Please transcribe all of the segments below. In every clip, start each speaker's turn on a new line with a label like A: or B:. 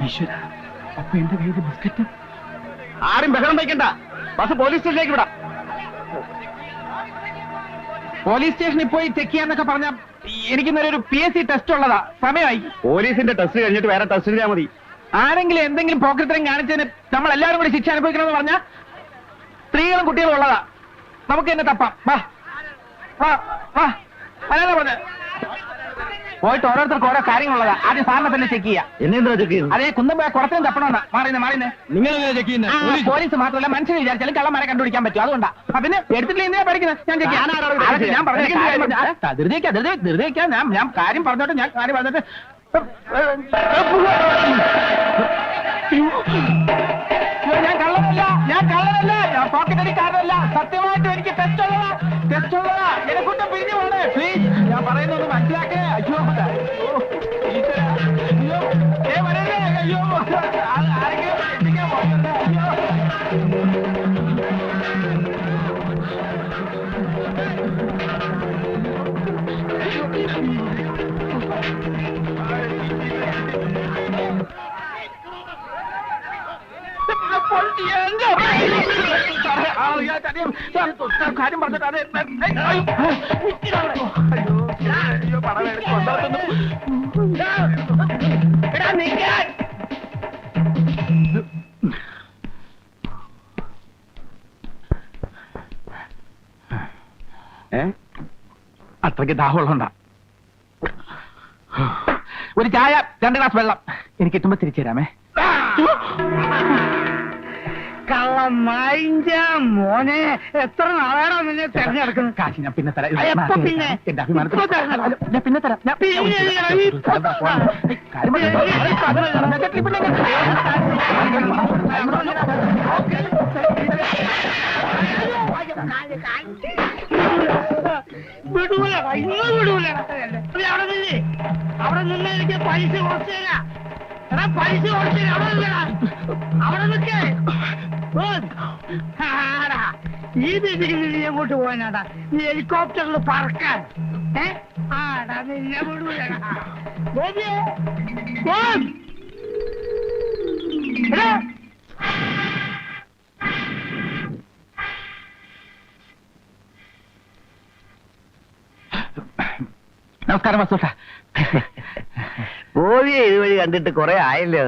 A: ഈശ്വര, അപ്പൊ എന്റെ കയ്യിൽ ബിസ്ക്കറ്റ്.
B: ആരും ബഹളം വയ്ക്കണ്ട, ബസ് പോലീസ് സ്റ്റേഷനിലേക്ക് വിടാം.
A: പോലീസ് സ്റ്റേഷനിൽ പോയി ചെക്ക് ചെയ്യാന്നൊക്കെ പറഞ്ഞ എനിക്കിന്നൊരു PSC ടെസ്റ്റ് ഉള്ളതാ, സമയമായി.
B: പോലീസിന്റെ ടെസ്റ്റ് കഴിഞ്ഞിട്ട് വേറെ ടെസ്റ്റ് ചെയ്താൽ മതി.
A: ആരെങ്കിലും എന്തെങ്കിലും പോക്കറ്ററിങ് കാണിച്ചതിന് നമ്മൾ എല്ലാവരും കൂടി ശിക്ഷ അനുഭവിക്കണമെന്ന് പറഞ്ഞ സ്ത്രീകളും കുട്ടികളും ഉള്ളതാ, നമുക്ക് തന്നെ തപ്പാം. വാ വാ വാ, അല്ലാതെ പറഞ്ഞ പോയിട്ട് ഓരോരുത്തർക്ക് ഓരോ കാര്യങ്ങളുള്ളതാ. ആദ്യം സാറിനെ തന്നെ ചെക്ക് ചെയ്യാം.
B: എന്നെന്താ ചെക്ക് ചെയ്യുന്നത്?
A: അതേ കുന്തം കുളത്തിനും തപ്പണമെന്നാ. മാറിയുന്നേ
B: നിങ്ങൾ ചെക്ക് ചെയ്യുന്നത്?
A: പോലീസ് മാത്രമല്ല, മനുഷ്യനെ വിചാരിച്ചാലും കള്ളന്മാരെ കണ്ടുപിടിക്കാൻ പറ്റും. അതുകൊണ്ടാ. പിന്നെ എടുത്തിട്ടില്ല എന്തിനാ പഠിക്കുന്നത്? ഞാൻ ചെക്ക് ചെയ്യാം. ഞാൻ കാര്യം പറഞ്ഞോട്ടെ. ഞാൻ കള്ളനല്ല, ഞാൻ പോക്കറ്റ് അടിക്കാരനല്ല. സത്യമായിട്ടും എനിക്ക് ടെസ്റ്റ് ഉള്ളതാ. എന്നെ കൊണ്ട് പിരിഞ്ഞു പോണേ പ്ലീസ്. ഞാൻ പറയുന്നത് മനസ്സിലാക്കേ. അയ്യോ അയ്യോ, ആരെങ്കിലും എത്തിക്കാൻ പോകുന്നുണ്ട്. കാര്യം പറഞ്ഞിട്ട് അയ്യോ പടം അത്രയ്ക്ക് ദാഹമുള്ളതുകൊണ്ടാ. ഒരു ചായ, 2 ഗ്ലാസ് വെള്ളം എനിക്ക് എത്തുമ്പോ തിരിച്ചു തരാമേ.
C: മോനെ, എത്ര നാളാണോ നിന്നെ തെരഞ്ഞെടുക്കുന്നത്?
A: കാശ് ഞാൻ പിന്നെ തരാം.
C: പിന്നെ
A: എന്റെ അഭിമാനത്തിൽ ഞാൻ പിന്നെ തരാം.
C: വിടൂലടാ, ഇന്ന് വിടൂലടാ. അവിടെ നിന്ന് എനിക്ക് പൈസ കൊടുത്തില്ല. എടാ പൈസ കൊടുത്തില്ല. അവിടെ നിൽക്കേ. ഈ രീതിയിൽ നീ എങ്ങോട്ട് പോകാനാടാ? ഈ ഹെലികോപ്റ്ററിൽ പറക്കാൻ. ആടാ നിന്നെ വിടൂലടാ.
A: നമസ്കാരം വസൂട്ട.
B: ഗോപിയെ ഇതുവഴി കണ്ടിട്ട് കുറെ ആയല്ലോ.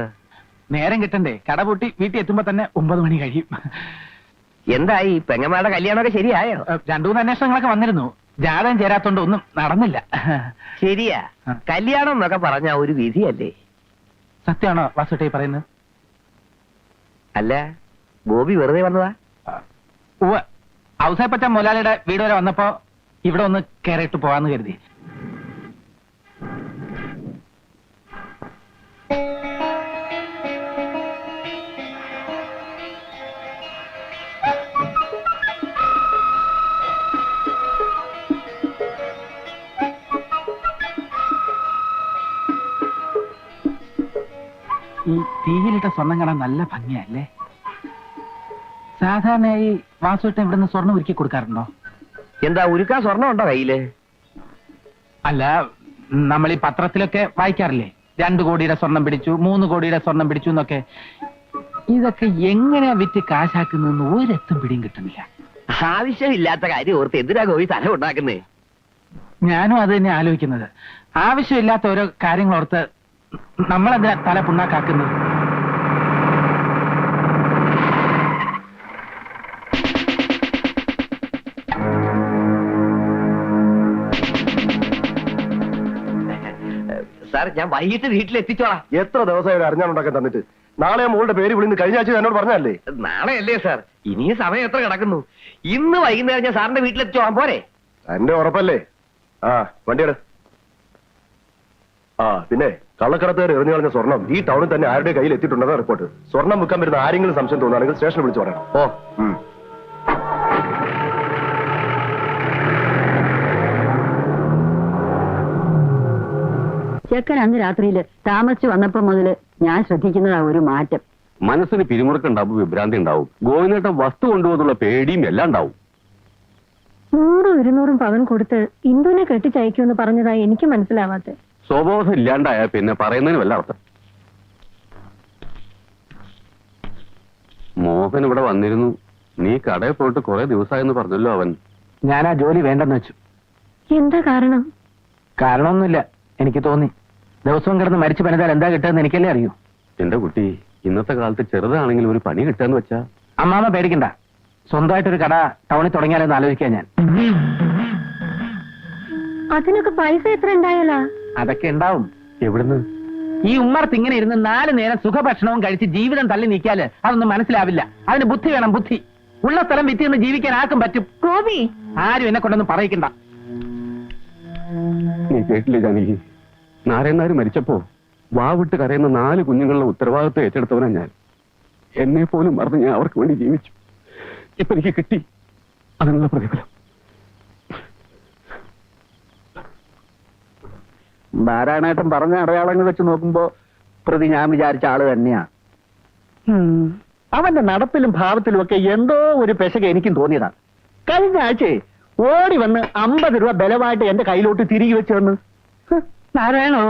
A: നേരം കിട്ടണ്ടേ? കടപൂട്ടി വീട്ടിൽ എത്തുമ്പോ തന്നെ 9 മണി കഴിയും.
B: എന്തായി പെങ്ങന്മാരുടെ കല്യാണമൊക്കെ ശരിയായോ?
A: 2-3 അന്വേഷണങ്ങളൊക്കെ വന്നിരുന്നു. ജാതകം ചേരാത്തോണ്ട് ഒന്നും നടന്നില്ല.
B: ശരിയാ, കല്യാണം എന്നൊക്കെ പറഞ്ഞ ഒരു വിധിയല്ലേ?
A: സത്യമാണോ വാസുട്ട പറയുന്നത്?
B: അല്ല, ഗോപി വെറുതെ വന്നതാ?
A: ഔസേപ്പറ്റ മുതലാളിയുടെ വീട് വരെ വന്നപ്പോ ഇവിടെ ഒന്ന് കയറിയിട്ട് പോവാന്ന് കരുതി. ഈ തീയിലിട്ട സ്വർണം കാണാൻ നല്ല ഭംഗിയല്ലേ? സാധാരണയായി വാസുവേട്ടൻ ഇവിടുന്ന് സ്വർണം ഒരുക്കി കൊടുക്കാറുണ്ടോ?
B: എന്താ ഉരുക്കാൻ സ്വർണം ഉണ്ടോ കയ്യില്?
A: അല്ല, നമ്മൾ ഈ പത്രത്തിലൊക്കെ വായിക്കാറില്ലേ, 2 കോടിയുടെ സ്വർണം പിടിച്ചു, 3 കോടിയുടെ സ്വർണം പിടിച്ചു എന്നൊക്കെ. ഇതൊക്കെ എങ്ങനെയാ വിറ്റ് കാശാക്കുന്നതെന്ന് ഒരെത്തും പിടിയും കിട്ടുന്നില്ല.
B: ആവശ്യമില്ലാത്ത കാര്യം ഓർത്ത് എന്തിനാ ഗോപി സ്ഥലം ഉണ്ടാക്കുന്നേ?
A: ഞാനും അത് തന്നെ ആലോചിക്കുന്നത്. ആവശ്യമില്ലാത്ത ഓരോ കാര്യങ്ങളോർത്ത് നമ്മളെന്തിനാ തല പുണ്ണാക്കാക്കുന്നത്?
B: സാർ, ഞാൻ വൈകിട്ട് വീട്ടിലെത്തിച്ചോളാം.
D: എത്ര ദിവസമായി അറിഞ്ഞാണുണ്ടാക്കാൻ തന്നിട്ട്? നാളെ മോളുടെ പേര് വിളിന്ന് കഴിഞ്ഞ ആഴ്ച എന്നോട് പറഞ്ഞല്ലേ?
B: നാളെ അല്ലേ സാർ? ഇനിയും സമയം എത്ര കിടക്കുന്നു? ഇന്ന് വൈകുന്നേരം ഞാൻ സാറിന്റെ വീട്ടിലെത്തിച്ചോളാം, പോരെ?
D: എന്റെ ഉറപ്പല്ലേ? ആ, വണ്ടിയുടെ. ആ, പിന്നെ കള്ളക്കടത്തുകാർ എറിഞ്ഞു കളഞ്ഞ സ്വർണം ഈ ടൗണിൽ തന്നെ ആരുടെ കയ്യിൽ എത്തിയിട്ടുണ്ടെന്ന റിപ്പോർട്ട്. സ്വർണം വിൽക്കാൻ വരുന്ന ആരെങ്കിലും സംശയം തോന്നുകയാണെങ്കിൽ സ്റ്റേഷനിൽ വിളിച്ചു പറയണം. ഓ,
E: ചെക്കൻ അന്ന് രാത്രിയില് താമസിച്ചു വന്നപ്പോ മുതല് ഞാൻ ശ്രദ്ധിക്കുന്നതാ ഒരു മാറ്റം. മനസ്സിന് പിരിമുറുക്കുണ്ടാവും, വിഭ്രാന്തി ഉണ്ടാവും. ഗോവിന്ദേട്ടൻ വസ്തു കൊണ്ടുപോകുന്നുള്ള പേടിയും എല്ലാം ഉണ്ടാവും.
F: 100-200 പവൻ കൊടുത്ത് ഇന്ദുവിനെ കെട്ടിച്ചയക്കുമെന്ന് പറഞ്ഞതായി എനിക്ക് മനസ്സിലാവാത്തെ.
E: സ്വബോധം ഇല്ലാണ്ടായ പിന്നെ പറയുന്നതിന് വല്ല അർത്ഥം. മോഹൻ ഇവിടെ വന്നിരുന്നു. നീ കടയിൽ പോയിട്ട് കുറെ ദിവസമായെന്ന് പറഞ്ഞല്ലോ അവൻ.
A: ഞാൻ ആ ജോലി വേണ്ടെന്ന് വെച്ചു.
F: എന്താ കാരണം?
A: കാരണമൊന്നുമില്ല, എനിക്ക് തോന്നി. ദിവസവും കിടന്ന് മരിച്ചു പണിതാൽ എന്താ കിട്ടുമെന്ന് എനിക്കല്ലേ അറിയൂ.
E: എന്റെ കുട്ടി, ഇന്നത്തെ കാലത്ത് ചെറുതാണെങ്കിൽ ഒരു പണി കിട്ടാന്ന് വെച്ചാ.
A: അമ്മാമ പേടിക്കണ്ട, സ്വന്തമായിട്ടൊരു കട ടൗണിൽ തുടങ്ങിയാലെന്ന് ആലോചിക്കാൻ ഞാൻ.
F: അതിനൊക്കെ പൈസ എത്ര ഉണ്ടായാലാ?
A: അതൊക്കെ ഉണ്ടാവും.
E: എവിടുന്ന്?
A: ഈ ഉമ്മർത്ത് ഇങ്ങനെ ഇരുന്ന് 4 നേരം സുഖഭക്ഷണവും കഴിച്ച് ജീവിതം തള്ളി നീക്കിയാല് അതൊന്നും മനസ്സിലാവില്ല. അതിന് ബുദ്ധി വേണം, ബുദ്ധി. ഉള്ള സ്ഥലം വിറ്റ് നിന്ന് ജീവിക്കാൻ ആർക്കും പറ്റും.
F: ഗോപി,
A: ആരും എന്നെ കൊണ്ടൊന്നും പറയിക്കണ്ട.
E: നീ കേട്ടില്ലേ ജാനകി? നാരായണനാര് മരിച്ചപ്പോ വാവിട്ട് കരയുന്ന 4 കുഞ്ഞുങ്ങളുടെ ഉത്തരവാദിത്വം ഏറ്റെടുത്തവനാ ഞാൻ. എന്നെ പോലും മറന്ന് ഞാൻ അവർക്ക് വേണ്ടി ജീവിച്ചു. ഇപ്പൊ എനിക്ക് കിട്ടി അതിനുള്ള പ്രതിഫലം.
A: നാരായണേട്ടൻ പറഞ്ഞ അടയാളങ്ങൾ വെച്ച് നോക്കുമ്പോ പ്രതി ഞാൻ വിചാരിച്ച ആള് തന്നെയാ. അവന്റെ നടപ്പിലും ഭാവത്തിലും ഒക്കെ എന്തോ ഒരു പെശക എനിക്കും തോന്നിയതാ. കഴിഞ്ഞ ആഴ്ചയെ ഓടി വന്ന് 50 രൂപ ബലമായിട്ട് എന്റെ കയ്യിലോട്ട് തിരികെ വെച്ച് വന്ന്.
C: നാരായണോ,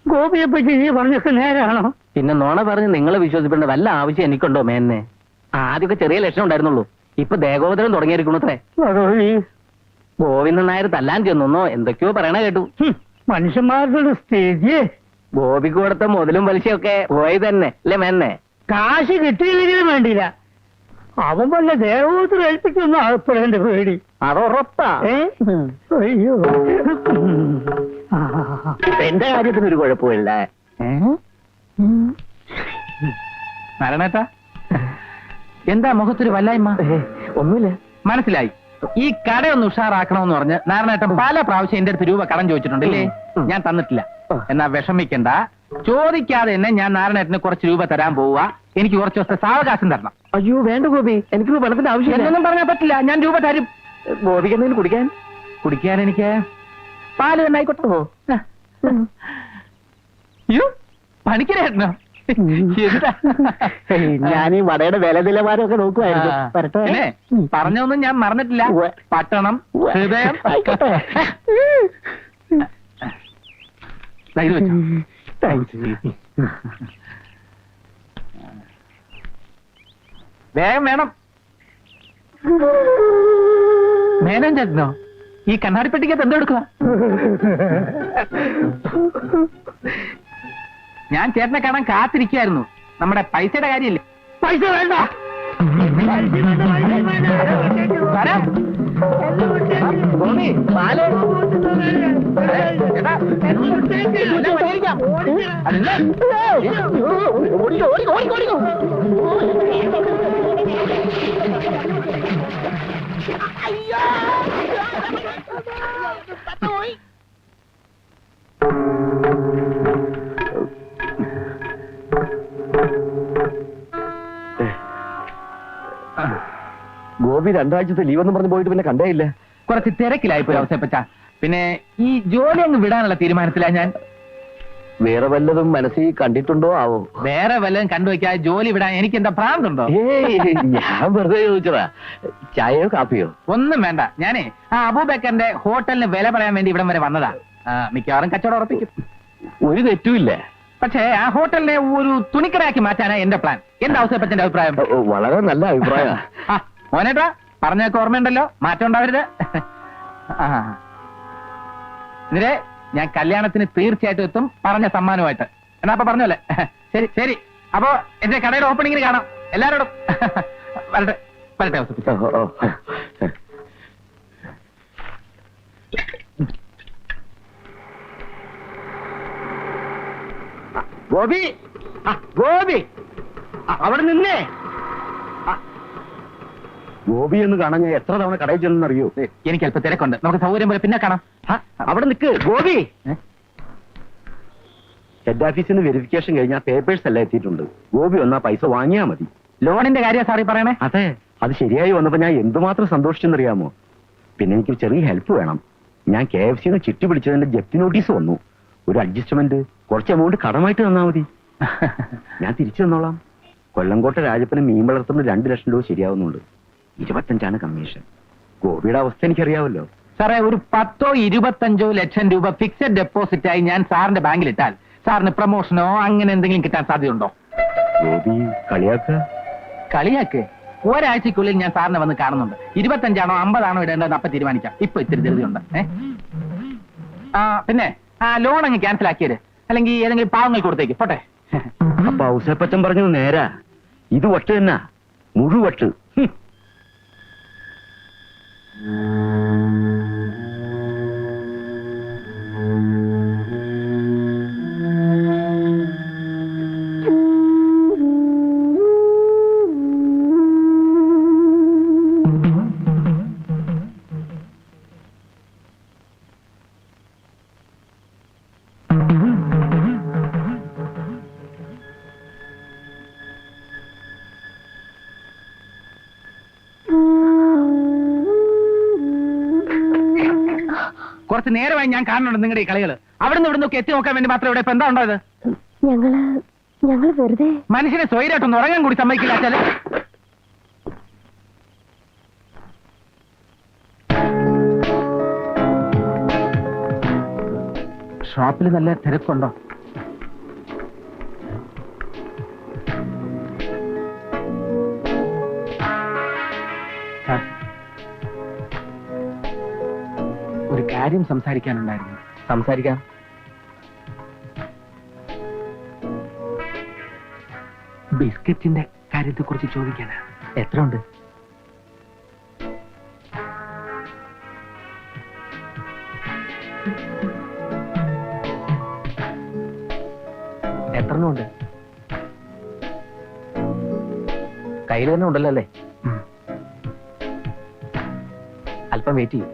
C: ഗോപിയെ പറ്റി നീ പറഞ്ഞൊക്കെ നേരാണോ?
A: പിന്നെ നോണ പറഞ്ഞ് നിങ്ങളെ വിശ്വസിക്കേണ്ട വല്ല ആവശ്യം എനിക്കുണ്ടോ മേന്നെ? ആദ്യമൊക്കെ ചെറിയ ലക്ഷണം ഉണ്ടായിരുന്നുള്ളൂ, ഇപ്പൊ ദേഹോദരം തുടങ്ങിയിരിക്കണത്രേ. ഗോവിന്ദൻ നായർ തല്ലാൻ ചെന്നോ എന്തൊക്കെയോ പറയണ കേട്ടു.
C: മനുഷ്യന്മാരുടെ സ്ഥിതി.
A: ഗോപിക്ക് കൊടുത്ത മുതലും പലിശയൊക്കെ പോയി തന്നെ അല്ലേ മേന്നെ?
C: കാശ് കിട്ടിയില്ലെങ്കിലും വേണ്ടിയില്ല, അവൻ വല്ല ദേവോത്തരം ഏൽപ്പിക്കുന്ന ആൾപ്പെടേണ്ട പേടി.
A: അതുറപ്പാ.
C: അയ്യോ,
A: എന്റെ കാര്യത്തിനൊരു കുഴപ്പമില്ല. നാരായണേട്ടാ, എന്താ മുഖത്തൊരു വല്ലായ്മ? ഒന്നുമില്ല. മനസ്സിലായി. ഈ കടയൊന്ന് ഉഷാറാക്കണമെന്ന് പറഞ്ഞ് നാരായണേട്ടൻ പല പ്രാവശ്യം എന്റെ അടുത്ത് രൂപ കടം ചോദിച്ചിട്ടുണ്ടല്ലേ? ഞാൻ തന്നിട്ടില്ല. എന്നാ വിഷമിക്കണ്ട, ചോദിക്കാതെ തന്നെ ഞാൻ നാരായണേട്ടന് കുറച്ച് രൂപ തരാൻ പോവുക. എനിക്ക് കുറച്ച് ദിവസത്തെ സാവകാശം തരണം.
B: അയ്യോ വേണ്ട ഗോപി, എനിക്ക് പണത്തിന്റെ ആവശ്യമില്ല.
A: എന്നൊന്നും പറഞ്ഞാൽ പറ്റില്ല, ഞാൻ രൂപ തരും.
B: ഗോപിക്ക് എന്തെങ്കിലും കുടിക്കാൻ?
A: കുടിക്കാൻ എനിക്ക് പാല് തന്നെ ആയിക്കോട്ടെ. അയ്യോ, പണിക്കരേട്ടനോ?
C: ഞാൻ ഈ വടയുടെ വില നിലവാരമൊക്കെ നോക്കുവായിരുന്നു.
A: പിന്നെ പറഞ്ഞൊന്നും ഞാൻ മറന്നിട്ടില്ല. പട്ടണം, ഹൃദയം. ദാ ഇത് വെച്ചോ. വേഗം വേണം. മേനോൻ ചേട്ടനോ? ഈ കണ്ണാടിപ്പെട്ടിക്കകത്ത് എന്തെടുക്കുക? ഞാൻ ചേട്ടനെ കാണാൻ കാത്തിരിക്കായിരുന്നു. നമ്മുടെ പൈസയുടെ കാര്യമില്ലേ?
C: പൈസ വേണ്ട.
A: വരാം. ഗോപി, പാല്. ചേട്ടാ, എല്ലാം പരിഹരിക്കാം. അതല്ല. ഓടിക്കോ, ഓടിക്കോ, ഓടിക്കോ, ഓടിക്കോ.
B: ഗോപി 2 ആഴ്ചത്തെ ലീവെന്ന് പറഞ്ഞ് പോയിട്ട് പിന്നെ കണ്ടേ ഇല്ല.
A: കുറച്ച് തിരക്കിലായിപ്പോയി അവസരപ്പച്ച. പിന്നെ ഈ ജോലി അങ്ങ് വിടാനുള്ള തീരുമാനത്തിലാ ഞാൻ.
B: വേറെ വല്ലതും മനസ്സിൽ കണ്ടിട്ടുണ്ടോ ആവോ?
A: വേറെ വല്ലതും കണ്ടുവയ്ക്കാതെ ജോലി വിടാൻ എനിക്ക് എന്താ ഭ്രാന്തുണ്ടോ?
B: ഏയ്, ഞാൻ വെറുതെ ചോദിച്ചതാ. ചായയോ കാപ്പിയോ?
A: ഒന്നും വേണ്ട. ഞാനേ ആ അബൂബക്കറിന്റെ ഹോട്ടലിന് വില പറയാൻ വേണ്ടി ഇവിടം വരെ വന്നതാ. മിക്കവാറും കച്ചവടം ഉറപ്പിക്കും.
B: ഒരു തെറ്റുമില്ല.
A: പക്ഷേ ആ ഹോട്ടലിനെ ഒരു തുണിക്കടയാക്കി മാറ്റാനാ എന്റെ പ്ലാൻ. എന്താ അവസരപ്പച്ചന്റെ അഭിപ്രായം?
B: വളരെ നല്ല അഭിപ്രായം.
A: ആ മോനേട്ടാ, പറഞ്ഞൊക്കെ ഓർമ്മയുണ്ടല്ലോ, മാറ്റം ഉണ്ടാവരുത്. ഇതിലെ ഞാൻ കല്യാണത്തിന് തീർച്ചയായിട്ടും എത്തും, പറഞ്ഞ സമ്മാനമായിട്ട്. എന്നാ അപ്പൊ പറഞ്ഞല്ലേ? ശരി ശരി. അപ്പോ എന്റെ കടയുടെ ഓപ്പണിങ്ങിന് കാണാം എല്ലാരോടും. വരട്ടെ വരട്ടെ അവസരപ്പച്ച.
C: ഗോപി, ഗോപി, അവിടെ നിന്നേ.
E: ഗോപി എന്ന് കാണാൻ ഞാൻ എത്ര തവണ കടയിൽ ചെന്നറിയോ?
A: എനിക്ക് അല്പം തിരക്കുണ്ട്, നമുക്ക് സൗകര്യം പോലെ പിന്നെ കാണാം.
B: അവിടെ നിൽക്ക് ഗോപി. ഹെഡ് ഓഫീസിൽ നിന്ന് വെരിഫിക്കേഷൻ കഴിഞ്ഞാൽ പേപ്പേഴ്സ് എല്ലാം എത്തിയിട്ടുണ്ട്. ഗോപി വന്നാ പൈസ വാങ്ങിയാ മതി.
A: ലോണിന്റെ കാര്യം സാറി പറയണേ?
B: അതെ, അത് ശരിയായി വന്നപ്പോ ഞാൻ എന്തുമാത്രം സന്തോഷിച്ചെന്നറിയാമോ? പിന്നെ എനിക്ക് ചെറിയ ഹെൽപ്പ് വേണം. ഞാൻ KFC ചിട്ടി പിടിച്ചതിന്റെ ജപ്തി നോട്ടീസ് വന്നു. ഒരു അഡ്ജസ്റ്റ്മെന്റ്, കുറച്ച് എമൗണ്ട് കടമായിട്ട് തന്നാ മതി. ഞാൻ തിരിച്ചു തന്നോളാം. കൊല്ലങ്കോട്ടെ രാജപ്പന് മീൻ വളർത്തുമ്പോൾ 2 ലക്ഷം രൂപ ശരിയാവുന്നുണ്ട്. 25 കമ്മീഷൻ. ഗോപിയുടെ അവസ്ഥ എനിക്കറിയാവല്ലോ.
A: സാറേ, ഒരു 10-25 ലക്ഷം രൂപ ഫിക്സഡ് ഡെപ്പോസിറ്റ് ആയി ഞാൻ സാറിന്റെ ബാങ്കിൽ ഇട്ടാൽ സാറിന് പ്രൊമോഷനോ അങ്ങനെ എന്തെങ്കിലും കിട്ടാൻ സാധ്യതയുണ്ടോ?
B: ഗോപി കളിയാക്കുക.
A: കളിയാക്ക്. ഒരാഴ്ചക്കുള്ളിൽ ഞാൻ സാറിനെ വന്ന് കാണുന്നുണ്ട്. 25 ആണോ 50 ആണോ ഇടേണ്ടതെന്ന് അപ്പൊ തീരുമാനിക്കാം. ഇപ്പൊ ഇത്തിരി ധൃതിയുണ്ട്. പിന്നെ ലോൺ അങ്ങ് ക്യാൻസൽ ആക്കിയത്, അല്ലെങ്കിൽ ഏതെങ്കിലും പാവങ്ങൾ കൊടുത്തേക്ക് പോട്ടെ.
B: അപ്പൊ ഔസേപ്പച്ചൻ പറഞ്ഞത് നേരാ. ഇത് വട്ട് തന്നെ, മുഴുവട്ട്.
A: കുറച്ച് നേരമായി ഞാൻ കാണുന്നുണ്ട് നിങ്ങളുടെ ഈ കളികള്. അവിടുന്ന് ഇവിടുന്ന് എത്തി നോക്കാൻ വേണ്ടി മാത്രം ഇവിടെ ഇപ്പൊ എന്താ ഉണ്ടായത്?
F: ഞങ്ങള് വെറുതെ
A: മനുഷ്യനെ സ്വൈരായിട്ടൊന്ന് ഉറങ്ങാൻ കൂടി സമ്മതിക്കില്ല വെച്ചാല്. ഷോപ്പിൽ നല്ല തിരക്കുണ്ടോ? ഒരു കാര്യം സംസാരിക്കാനുണ്ടായിരുന്നു. സംസാരിക്കാം. ബിസ്ക്കറ്റിന്റെ കാര്യത്തെ കുറിച്ച് ചോദിക്കാനാ. എത്ര ഉണ്ട്? എത്ര ഉണ്ട്? കയ്യിൽ തന്നെ ഉണ്ടല്ലോ അല്ലേ? അല്പം വെയിറ്റ് ചെയ്യും.